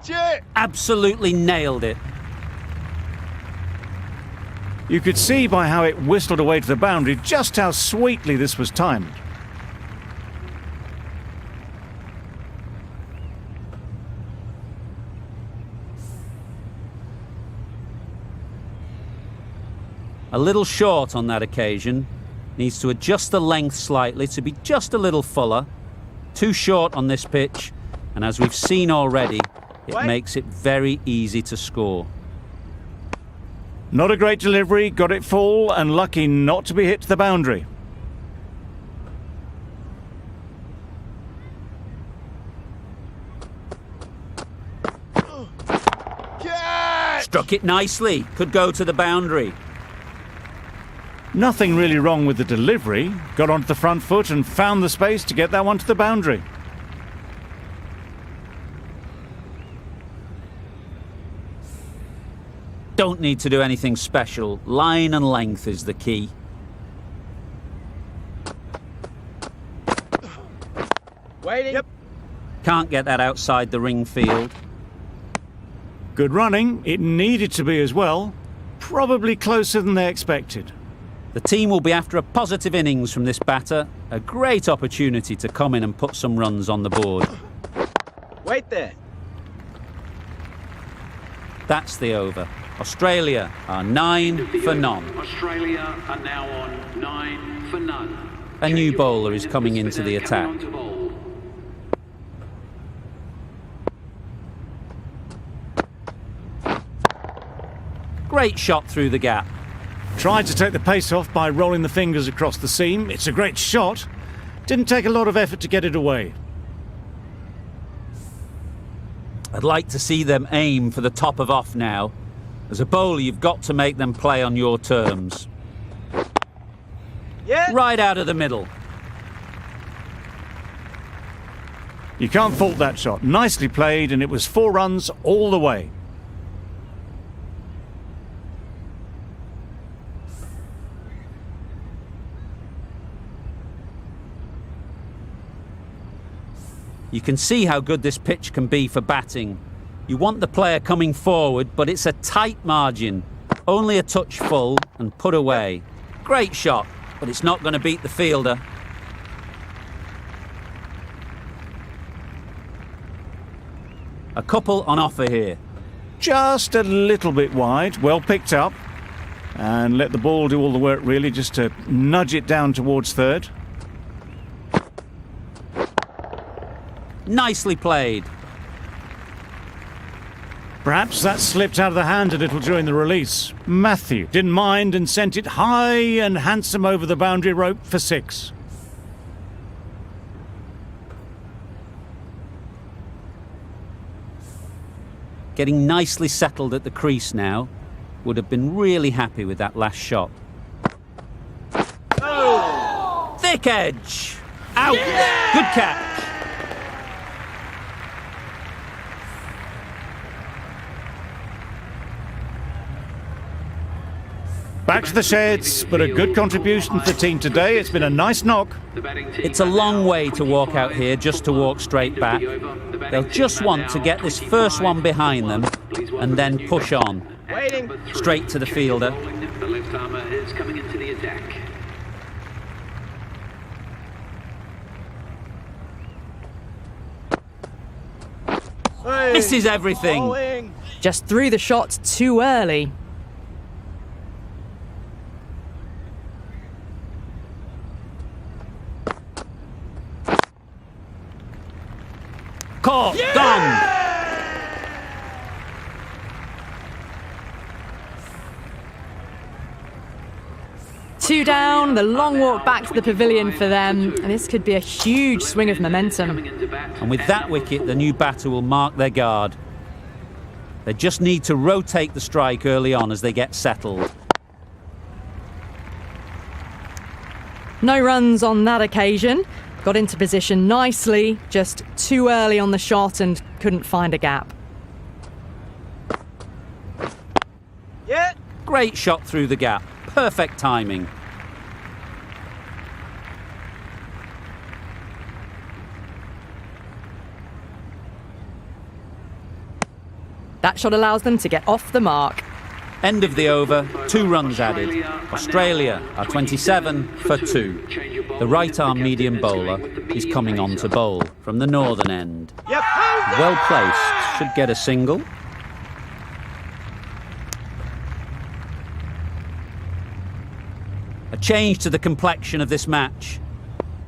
Watch it! Absolutely nailed it. You could see by how it whistled away to the boundary just how sweetly this was timed. A little short on that occasion. Needs to adjust the length slightly to be just a little fuller. Too short on this pitch, and as we've seen already, it makes it very easy to score. Not a great delivery, got it full and lucky not to be hit to the boundary. Catch! Struck it nicely, could go to the boundary. Nothing really wrong with the delivery. Got onto the front foot and found the space to get that one to the boundary. Don't need to do anything special. Line and length is the key. Waiting. Yep. Can't get that outside the ring field. Good running. It needed to be as well. Probably closer than they expected. The team will be after a positive innings from this batter. A great opportunity to come in and put some runs on the board. Wait there. That's the over. Australia are 9 for none. Australia are now on 9 for none. A new bowler is coming into the attack. Great shot through the gap. Tried to take the pace off by rolling the fingers across the seam. It's a great shot. Didn't take a lot of effort to get it away. I'd like to see them aim for the top of off now. As a bowler, you've got to make them play on your terms. Yeah. Right out of the middle. You can't fault that shot. Nicely played, and it was 4 runs all the way. You can see how good this pitch can be for batting. You want the player coming forward, but it's a tight margin. Only a touch full and put away. Great shot, but it's not going to beat the fielder. A couple on offer here. Just a little bit wide. Well picked up. And let the ball do all the work, really, just to nudge it down towards third. Nicely played. Perhaps that slipped out of the hand a little during the release. Matthew didn't mind and sent it high and handsome over the boundary rope for 6. Getting nicely settled at the crease now. Would have been really happy with that last shot. Oh. Thick edge. Out. Yeah! Good catch. Back to the sheds, but a good contribution for the team today. It's been a nice knock. It's a long way to walk out here just to walk straight back. They'll just want to get this first one behind them and then push on. Waiting. Straight to the fielder. The left armour is coming into the attack. Hey. Misses everything. Bowling. Just threw the shot too early. Caught. Gone. 2 down, the long walk back to the pavilion for them, and this could be a huge swing of momentum. And with that wicket, the new batter will mark their guard. They just need to rotate the strike early on as they get settled. No runs on that occasion. Got into position nicely, just too early on the shot and couldn't find a gap. Yeah. Great shot through the gap. Perfect timing. That shot allows them to get off the mark. End of the over, 2 runs added. Australia are 27 for 2. The right arm medium bowler is coming on to bowl from the northern end. Yep. Well placed, should get a single. A change to the complexion of this match.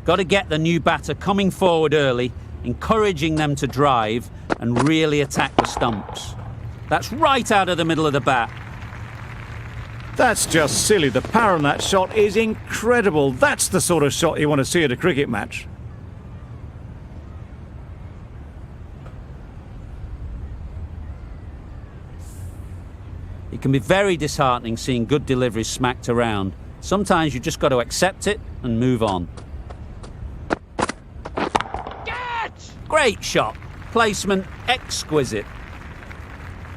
Got to get the new batter coming forward early, encouraging them to drive and really attack the stumps. That's right out of the middle of the bat. That's just silly. The power on that shot is incredible. That's the sort of shot you want to see at a cricket match. It can be very disheartening seeing good deliveries smacked around. Sometimes you just got to accept it and move on. Great shot. Placement exquisite.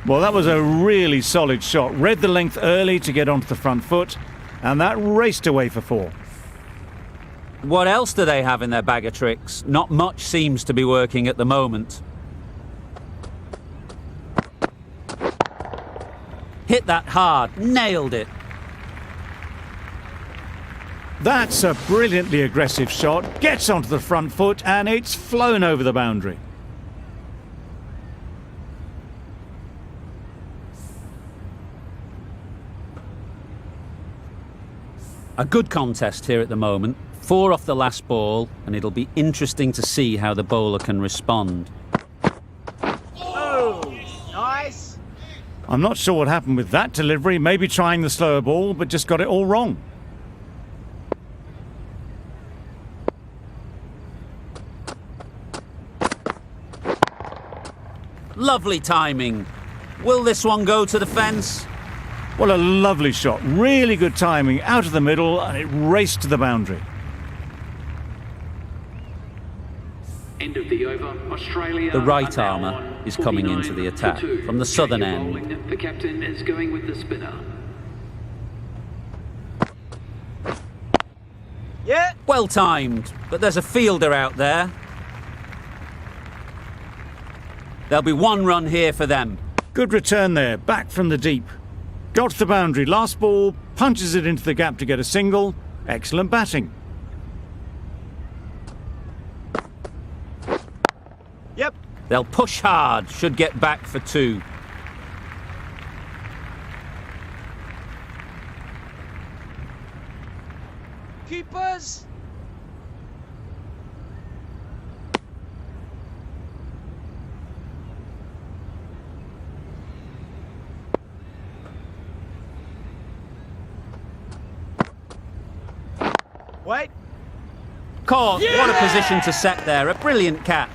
Well, that was a really solid shot. Read the length early to get onto the front foot, and that raced away for 4. What else do they have in their bag of tricks? Not much seems to be working at the moment. Hit that hard, nailed it. That's a brilliantly aggressive shot. Gets onto the front foot, and it's flown over the boundary. A good contest here at the moment. 4 off the last ball, and it'll be interesting to see how the bowler can respond. Oh, nice. I'm not sure what happened with that delivery. Maybe trying the slower ball, but just got it all wrong. Lovely timing. Will this one go to the fence? Well, a lovely shot. Really good timing. Out of the middle, and it raced to the boundary. End of the over. Australia. The right are now armour on is coming 49 into the for attack 2. from the southern Change of end. bowling. The captain is going with the spinner. Yeah. Well timed, but there's a fielder out there. There'll be 1 run here for them. Good return there, back from the deep. Got to the boundary, last ball, punches it into the gap to get a single. Excellent batting. Yep. They'll push hard, should get back for 2. Keepers. Wait. Caught, what a position to set there, a brilliant catch.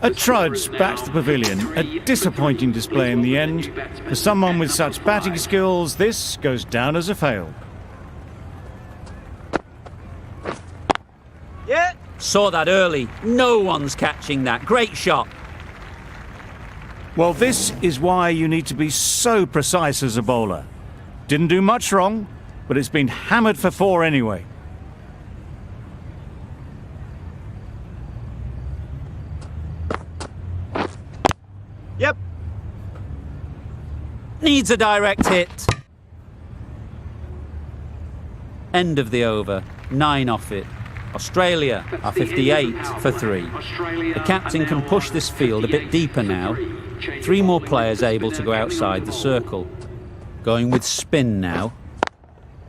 A trudge back to the pavilion. A disappointing display in the end. For someone with such batting skills, this goes down as a fail. Yeah. Saw that early, no one's catching that, great shot. Well, this is why you need to be so precise as a bowler. Didn't do much wrong, but it's been hammered for 4 anyway. Yep. Needs a direct hit. End of the over, 9 off it. Australia are 58 for 3. The captain can push this field a bit deeper now. 3 more players able to go outside the circle. Going with spin now.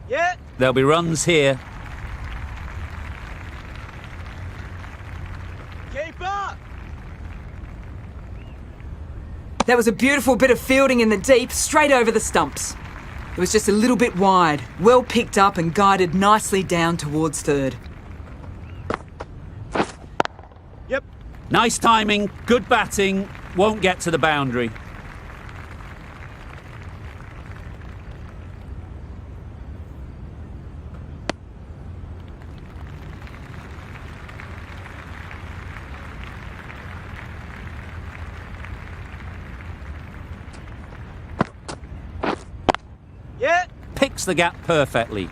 Yeah. There'll be runs here. Keeper. That was a beautiful bit of fielding in the deep, straight over the stumps. It was just a little bit wide, well picked up and guided nicely down towards third. Yep. Nice timing, good batting, won't get to the boundary. Yeah. Picks the gap perfectly.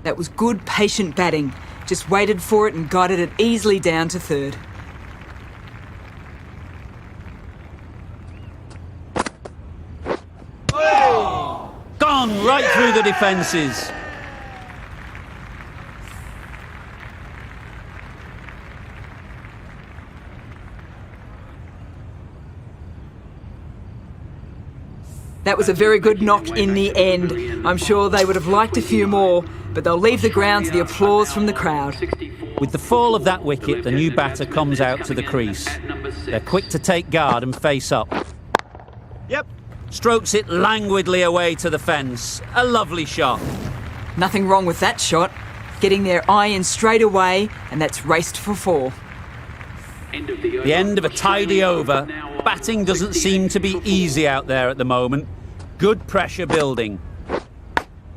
That was good, patient batting. Just waited for it and guided it easily down to third. Gone right through the defences. That was a very good knock in the end. I'm sure they would have liked a few more, but they'll leave the ground to the applause from the crowd. With the fall of that wicket, the new batter comes out to the crease. They're quick to take guard and face up. Yep. Strokes it languidly away to the fence. A lovely shot. Nothing wrong with that shot. Getting their eye in straight away, and that's raced for 4. The end of a tidy over. Batting doesn't seem to be easy out there at the moment. Good pressure building.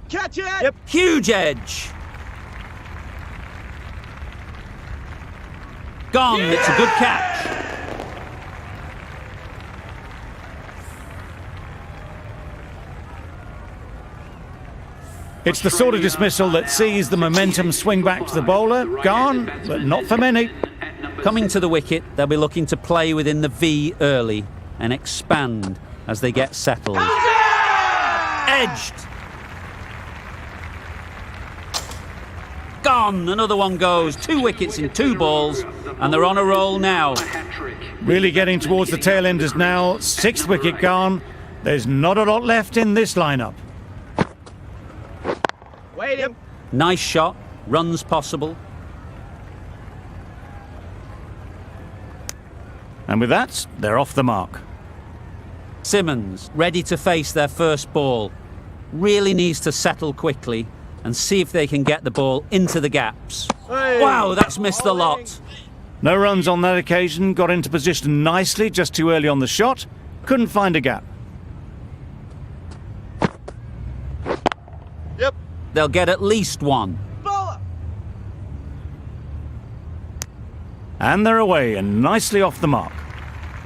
Catch it! Yep. Huge edge. Gone. It's a good catch. It's the sort of dismissal that sees the momentum swing back to the bowler. Gone, but not for many. Coming to the wicket, they'll be looking to play within the V early and expand as they get settled. Edged. Gone. Another one goes. 2 wickets in 2 balls, and they're on a roll now. Really getting towards the tail enders now. 6th wicket gone. There's not a lot left in this lineup. Waiting. Nice shot. Runs possible. And with that, they're off the mark. Simmons, ready to face their first ball. Really needs to settle quickly and see if they can get the ball into the gaps. Hey. Wow, that's missed a lot. No runs on that occasion. Got into position nicely, just too early on the shot. Couldn't find a gap. Yep. They'll get at least 1. Bowler. And they're away and nicely off the mark.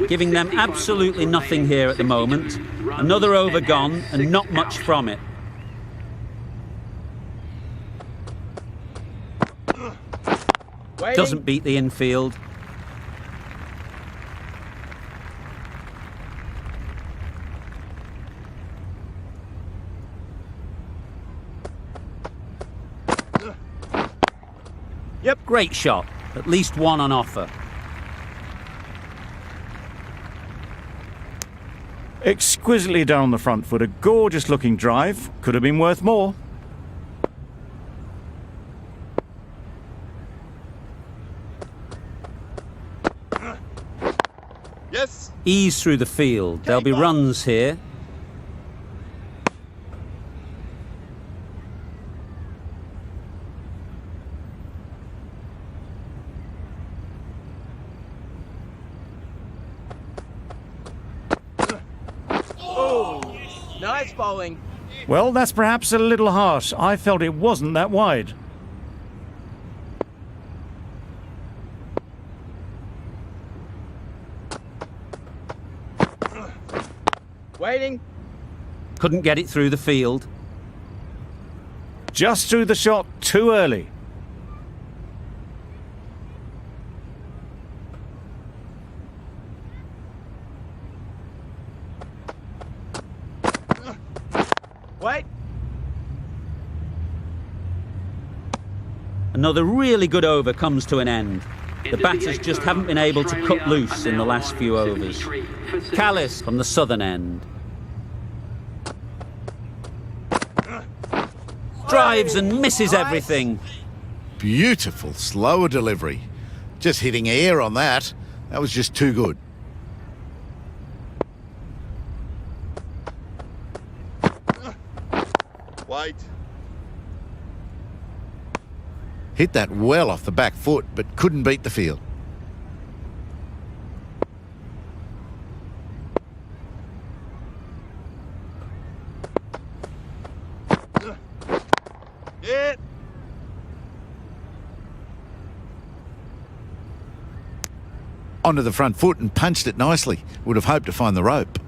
Giving them absolutely nothing here at the moment. Another over gone and not much from it. Waiting. Doesn't beat the infield. Yep. Great shot. At least 1 on offer. Exquisitely down the front foot. A gorgeous looking drive. Could have been worth more. Yes. Ease through the field. There'll be runs here. Nice bowling. Well, that's perhaps a little harsh. I felt it wasn't that wide. Waiting. Couldn't get it through the field. Just threw the shot too early. Wait. Another really good over comes to an end. The batters just haven't been able to cut loose in the last few overs. Callis from the southern end. Drives and misses everything. Beautiful, slower delivery. Just hitting air on that. That was just too good. Wait. Hit that well off the back foot, but couldn't beat the field. Yeah. Onto the front foot and punched it nicely. Would have hoped to find the rope.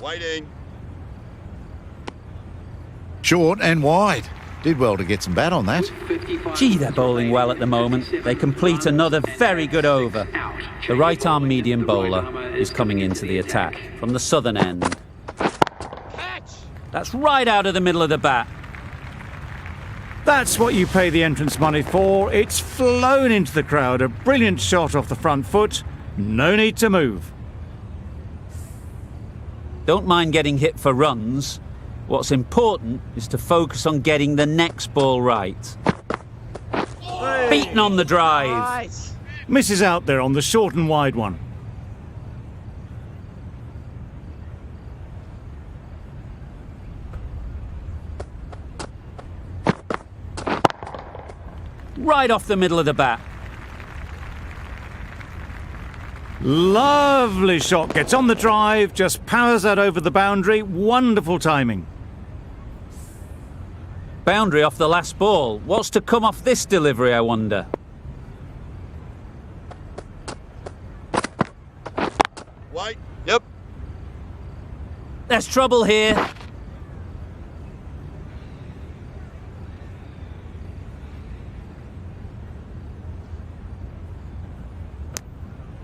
Waiting. Short and wide. Did well to get some bat on that. 55 Gee, they're bowling well at the moment. They complete another very good over. The right-arm medium bowler is coming into the attack from the southern end. Catch! That's right out of the middle of the bat. That's what you pay the entrance money for. It's flown into the crowd. A brilliant shot off the front foot. No need to move. Don't mind getting hit for runs. What's important is to focus on getting the next ball right. Beaten on the drive. Nice. Misses out there on the short and wide one. Right off the middle of the bat. Lovely shot. Gets on the drive, just powers that over the boundary. Wonderful timing. Boundary off the last ball. What's to come off this delivery, I wonder? Wait. Yep. There's trouble here.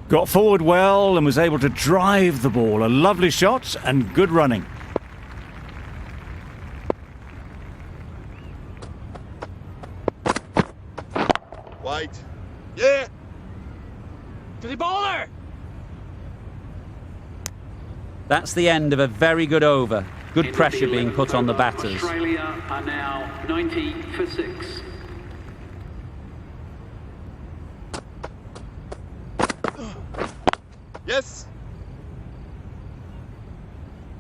Got forward well and was able to drive the ball. A lovely shot and good running. Wait. Yeah. To the bowler. That's the end of a very good over. Good End of pressure the being 11th put on the over. batters. Australia are now 90 for 6. Yes.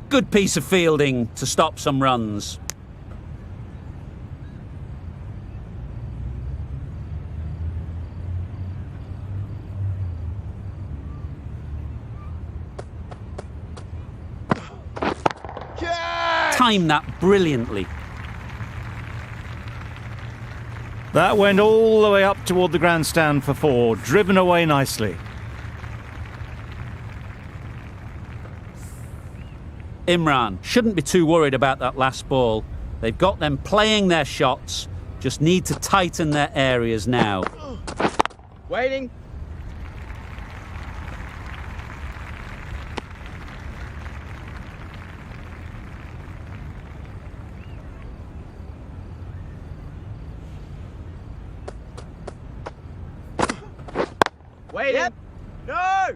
Good piece of fielding to stop some runs. Catch! Timed that brilliantly. That went all the way up toward the grandstand for 4. Driven away nicely. Imran shouldn't be too worried about that last ball. They've got them playing their shots, just need to tighten their areas now. Waiting. Waiting. Yep. No.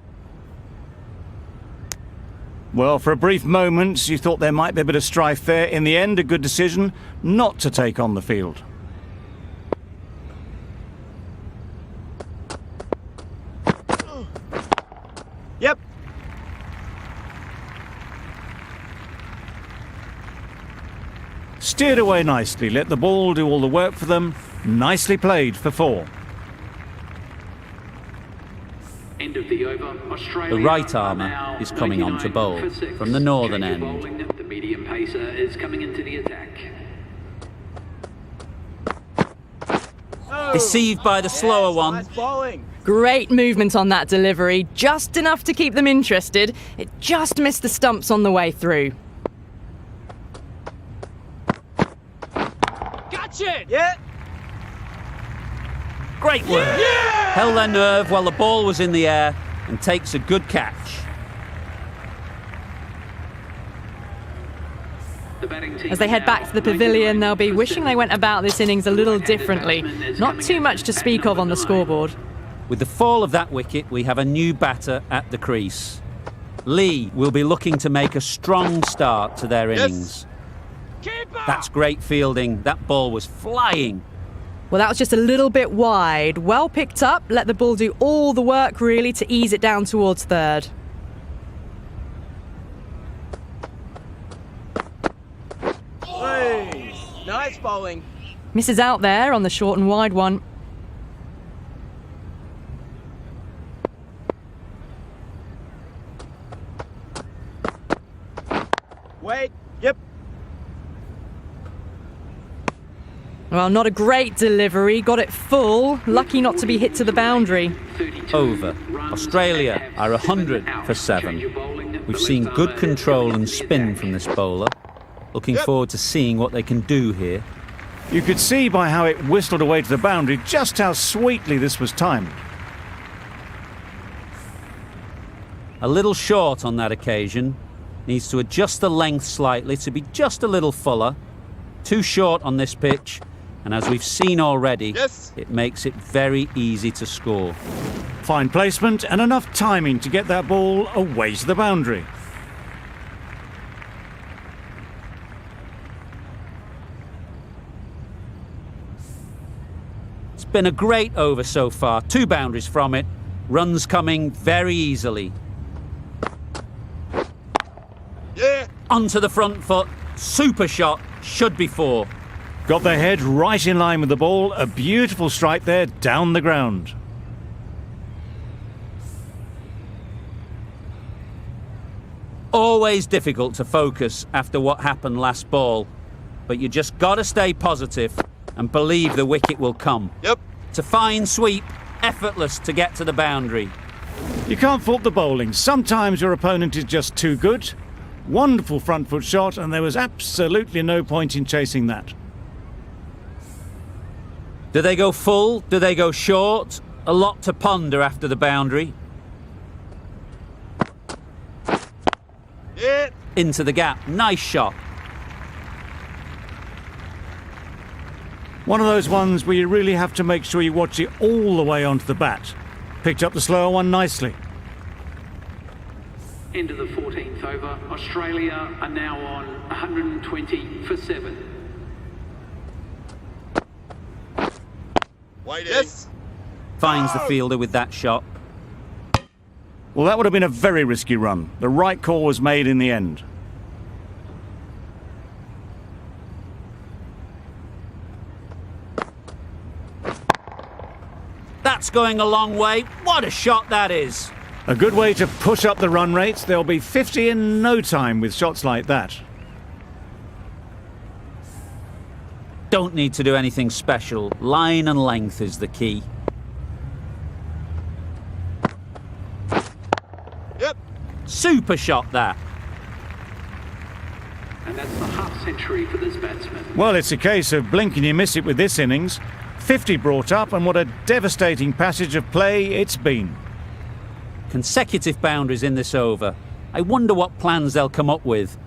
Well, for a brief moment, you thought there might be a bit of strife there. In the end, a good decision not to take on the field. Yep. Steered away nicely, let the ball do all the work for them. Nicely played for 4. End of the over. Australia The right are armour now is coming on to 99 bowl for 6. from the northern Change of end. bowling. The medium pacer is coming into the attack. Deceived by the slower Yes, one. Nice bowling. Great movement on that delivery, just enough to keep them interested. It just missed the stumps on the way through. Gotcha. Yeah. Great work. Held their nerve while the ball was in the air and takes a good catch. The batting team As they head back to the pavilion, they'll be wishing they went about this innings a little differently. Not too much to speak of on the scoreboard. With the fall of that wicket, we have a new batter at the crease. Lee will be looking to make a strong start to their innings. Keeper. That's great fielding. That ball was flying. Well, that was just a little bit wide. Well picked up, let the ball do all the work really to ease it down towards third. Hey. Nice bowling. Misses out there on the short and wide one. Wait. Yep. Well, not a great delivery. Got it full. Lucky not to be hit to the boundary. 32 Over. runs Australia and are 100 out. for 7. Change of bowling. 9. We've the seen left good armour control heading and into the spin attack. from this bowler. Looking forward to seeing what they can do here. You could see by how it whistled away to the boundary just how sweetly this was timed. A little short on that occasion. Needs to adjust the length slightly to be just a little fuller. Too short on this pitch. And as we've seen already, Yes. it makes it very easy to score. Fine placement and enough timing to get that ball away to the boundary. It's been a great over so far. 2 boundaries from it. Runs coming very easily. Yeah. Onto the front foot. Super shot. Should be 4. Got their head right in line with the ball. A beautiful strike there down the ground. Always difficult to focus after what happened last ball. But you just got to stay positive and believe the wicket will come. Yep. It's a fine sweep. Effortless to get to the boundary. You can't fault the bowling. Sometimes your opponent is just too good. Wonderful front foot shot, and there was absolutely no point in chasing that. Do they go full? Do they go short? A lot to ponder after the boundary. Yeah. Into the gap. Nice shot. One of those ones where you really have to make sure you watch it all the way onto the bat. Picked up the slower one nicely. Into the 14th over. Australia are now on 120 for 7. Waiting. Yes. Finds the fielder with that shot. Well, that would have been a very risky run. The right call was made in the end. That's going a long way. What a shot that is. A good way to push up the run rates. They'll be 50 in no time with shots like that. Don't need to do anything special. Line and length is the key. Yep. Super shot that. And that's the half century for this batsman. Well, it's a case of blink and you miss it with this innings. 50 brought up, and what a devastating passage of play it's been. Consecutive boundaries in this over. I wonder what plans they'll come up with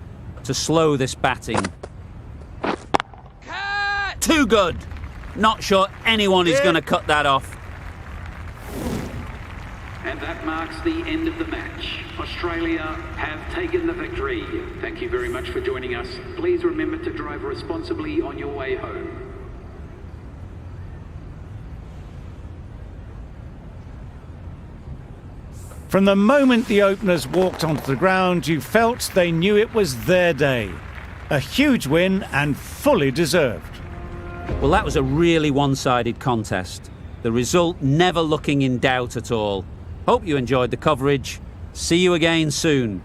to slow this batting. Cut. Too good. Not sure anyone is going to cut that off. And that marks the end of the match. Australia have taken the victory. Thank you very much for joining us. Please remember to drive responsibly on your way home. From the moment the openers walked onto the ground, you felt they knew it was their day. A huge win and fully deserved. Well, that was a really one-sided contest. The result never looking in doubt at all. Hope you enjoyed the coverage. See you again soon.